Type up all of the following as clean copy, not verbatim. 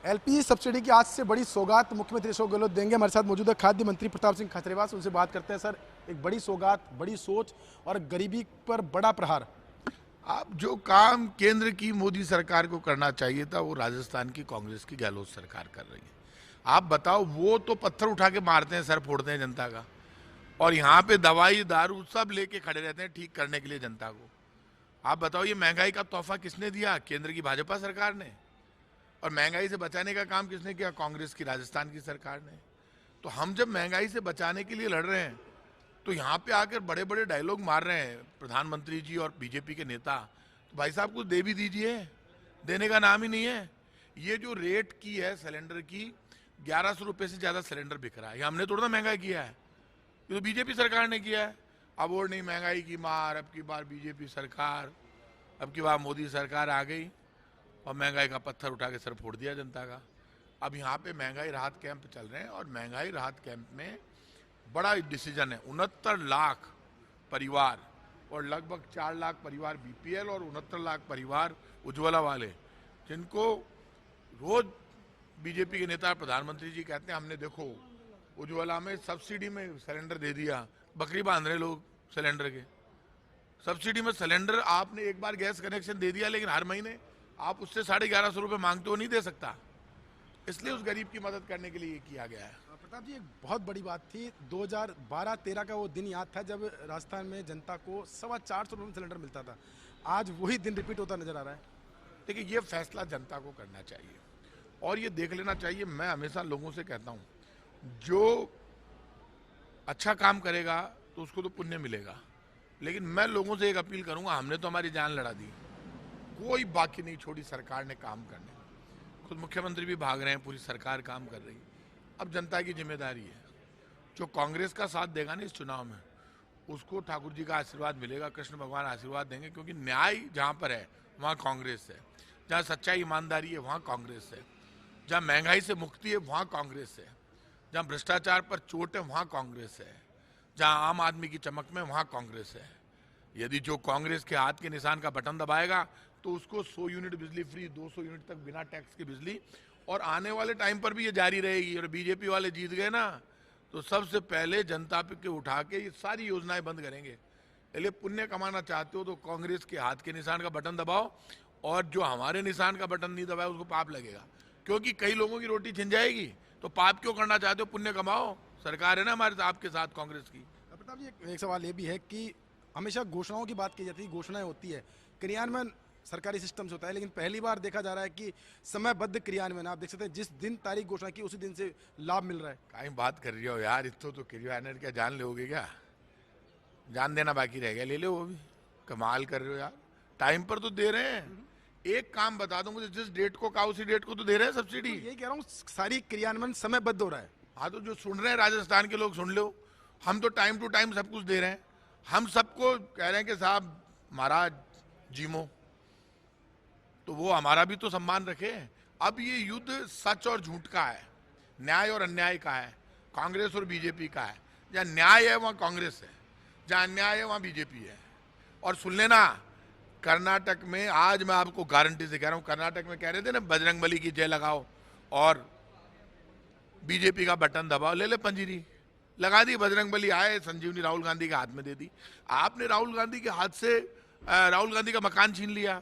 LPG subsidy की आज से बड़ी सौगात मुख्यमंत्री अशोक गहलोत देंगे। हमारे साथ मौजूद है खाद्य मंत्री प्रताप सिंह खाचरियावास, उनसे बात करते हैं। सर, एक बड़ी सौगात, बड़ी सोच और गरीबी पर बड़ा प्रहार। अब जो काम केंद्र की मोदी सरकार को करना चाहिए था वो राजस्थान की कांग्रेस की गहलोत सरकार कर रही है। आप बताओ, वो तो पत्थर उठा के मारते हैं, सर फोड़ते हैं जनता का, और यहाँ पे दवाई दारू सब लेके खड़े रहते हैं ठीक करने के लिए जनता को। आप बताओ, ये महंगाई का तोहफा किसने दिया? केंद्र की भाजपा सरकार ने। और महंगाई से बचाने का काम किसने किया? कांग्रेस की राजस्थान की सरकार ने। तो हम जब महंगाई से बचाने के लिए लड़ रहे हैं तो यहाँ पे आकर बड़े बड़े डायलॉग मार रहे हैं प्रधानमंत्री जी और बीजेपी के नेता। तो भाई साहब कुछ दे भी दीजिए, देने का नाम ही नहीं है। ये जो रेट की है सिलेंडर की, 1100 रुपये से ज़्यादा सिलेंडर बिक रहा है। ये हमने थोड़ा ना महंगा किया है, ये तो बीजेपी सरकार ने किया है। अब और नहीं, महंगाई की मार, अब की बार बीजेपी सरकार, अब की बार मोदी सरकार आ गई और महंगाई का पत्थर उठा के सर फोड़ दिया जनता का। अब यहाँ पे महंगाई राहत कैंप चल रहे हैं और महंगाई राहत कैंप में बड़ा डिसीजन है। 69 लाख परिवार और लगभग 4 लाख परिवार बीपीएल और 69 लाख परिवार उज्ज्वला वाले, जिनको रोज बीजेपी के नेता प्रधानमंत्री जी कहते हैं हमने देखो उज्ज्वला में सब्सिडी में सिलेंडर दे दिया। बकरी बांध रहे लोग सिलेंडर के। सब्सिडी में सिलेंडर आपने एक बार गैस कनेक्शन दे दिया, लेकिन हर महीने आप उससे 1150 रुपये मांगते हो, नहीं दे सकता। इसलिए उस गरीब की मदद करने के लिए ये किया गया है। प्रताप जी, एक बहुत बड़ी बात थी, 2012-13 का वो दिन याद था जब राजस्थान में जनता को 425 रुपये में सिलेंडर मिलता था। आज वही दिन रिपीट होता नजर आ रहा है। देखिए, ये फैसला जनता को करना चाहिए और ये देख लेना चाहिए। मैं हमेशा लोगों से कहता हूँ, जो अच्छा काम करेगा तो उसको तो पुण्य मिलेगा, लेकिन मैं लोगों से एक अपील करूंगा, हमने तो हमारी जान लड़ा दी, कोई बाकी नहीं छोड़ी सरकार ने काम करने। खुद मुख्यमंत्री भी भाग रहे हैं, पूरी सरकार काम कर रही है। अब जनता की जिम्मेदारी है, जो कांग्रेस का साथ देगा ना इस चुनाव में, उसको ठाकुर जी का आशीर्वाद मिलेगा, कृष्ण भगवान आशीर्वाद देंगे। क्योंकि न्याय जहाँ पर है वहाँ कांग्रेस है, जहाँ सच्चाई ईमानदारी है वहाँ कांग्रेस है, जहाँ महंगाई से मुक्ति है वहाँ कांग्रेस है, जहाँ भ्रष्टाचार पर चोट है वहाँ कांग्रेस है, जहाँ आम आदमी की चमक में वहाँ कांग्रेस है। यदि जो कांग्रेस के हाथ के निशान का बटन दबाएगा तो उसको 100 यूनिट बिजली फ्री, 200 यूनिट तक बिना टैक्स की बिजली, और आने वाले टाइम पर भी ये जारी रहेगी। और बीजेपी वाले जीत गए ना तो सबसे पहले जनता पे के उठा के ये सारी योजनाएं बंद करेंगे। इसलिए पुण्य कमाना चाहते हो तो कांग्रेस के हाथ के निशान का बटन दबाओ, और जो हमारे निशान का बटन नहीं दबाए उसको पाप लगेगा। क्योंकि कई लोगों की रोटी छिन जाएगी, तो पाप क्यों करना चाहते हो? पुण्य कमाओ, सरकार है ना हमारे आपके साथ कांग्रेस की। प्रताप जी, एक सवाल ये भी है कि हमेशा घोषणाओं की बात की जाती है, घोषणाएं होती है, क्रियान्वयन सरकारी सिस्टम से होता है, लेकिन पहली बार देखा जा रहा है कि समयबद्ध क्रियान्वयन। आप देख सकते हैं, जिस दिन तारीख घोषणा की उसी दिन से लाभ मिल रहा है। कहीं बात कर रही हो यार, इतो तो क्रियान्वयन क्या जान लोगे क्या? जान देना बाकी रह गया, ले लो वो भी। कमाल कर रहे हो यार, टाइम पर तो दे रहे हैं। एक काम बता दो मुझे, जिस डेट को कहा उसी डेट को तो दे रहे हैं सब्सिडी। यही कह रहा हूँ, सारी क्रियान्वयन समयबद्ध हो रहा है। हाँ, तो जो सुन रहे हैं राजस्थान के लोग सुन लो, हम तो टाइम टू टाइम सब कुछ दे रहे हैं। हम सबको कह रहे हैं कि साहब महाराज जीमो, तो वो हमारा भी तो सम्मान रखे। अब ये युद्ध सच और झूठ का है, न्याय और अन्याय का है, कांग्रेस और बीजेपी का है। जहाँ न्याय है वहाँ कांग्रेस है, जहाँ अन्याय है वहाँ बीजेपी है। और सुन लेना, कर्नाटक में आज मैं आपको गारंटी से कह रहा हूँ, कर्नाटक में कह रहे थे ना बजरंगबली की जय लगाओ और बीजेपी का बटन दबाओ, ले ले पंजीरी लगा दी, बजरंगबली आए, संजीवनी राहुल गांधी के हाथ में दे दी। आपने राहुल गांधी के हाथ से राहुल गांधी का मकान छीन लिया।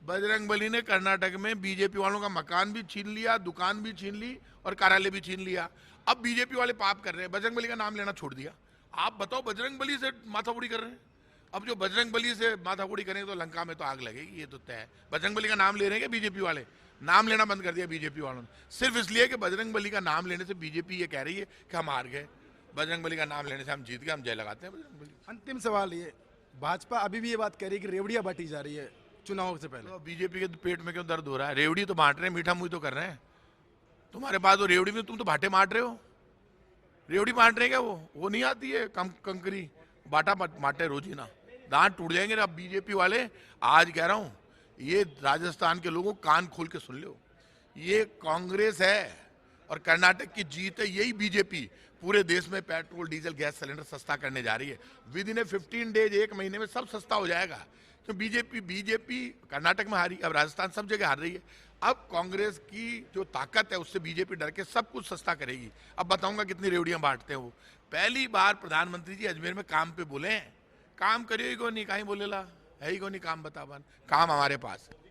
बजरंगबली ने कर्नाटक में बीजेपी वालों का मकान भी छीन लिया, दुकान भी छीन ली और कार्यालय भी छीन लिया। अब बीजेपी वाले पाप कर रहे हैं, बजरंगबली का नाम लेना छोड़ दिया। आप बताओ, बजरंगबली से माथाफोड़ी कर रहे हैं। अब जो बजरंगबली से माथाफोड़ी करेंगे तो लंका में तो आग लगेगी, ये तो तय है। बजरंगबली का नाम ले रहे हैं क्या बीजेपी वाले? नाम लेना बंद कर दिया बीजेपी वालों ने, सिर्फ इसलिए कि बजरंगबली का नाम लेने से बीजेपी ये कह रही है कि हम हार गए, बजरंगबली का नाम लेने से हम जीत गए, हम जय लगाते हैं बजरंगबली। अंतिम सवाल ये, भाजपा अभी भी ये बात कह रही है कि रेवड़ियां बांटी जा रही है चुनाव से पहले। तो बीजेपी के पेट में क्यों दर्द हो रहा है? रेवड़ी तो बांट रहे हैं, मीठा मुंह तो कर रहे हैं। तुम्हारे पास तो रेवड़ी में तुम तो भाटे बांट रहे हो। रेवड़ी बांट रहे हैं क्या? वो नहीं आती है कंकरी बाटा बांटे रोजी ना, दांत टूट जाएंगे। अब बीजेपी वाले, आज कह रहा हूं, ये राजस्थान के लोगों कान खोल के सुन लो, ये कांग्रेस है और कर्नाटक की जीत है। यही बीजेपी पूरे देश में पेट्रोल डीजल गैस सिलेंडर सस्ता करने जा रही है। विद इन 15 डेज, एक महीने में सब सस्ता हो जाएगा। तो बीजेपी कर्नाटक में हारी, अब राजस्थान सब जगह हार रही है। अब कांग्रेस की जो ताकत है उससे बीजेपी डर के सब कुछ सस्ता करेगी। अब बताऊंगा कितनी रेवड़ियां बांटते हैं वो। पहली बार प्रधानमंत्री जी अजमेर में काम पे बोले हैं, काम करियो ही को नहीं, कहीं बोलेला है ही को नहीं काम, बता काम हमारे पास है।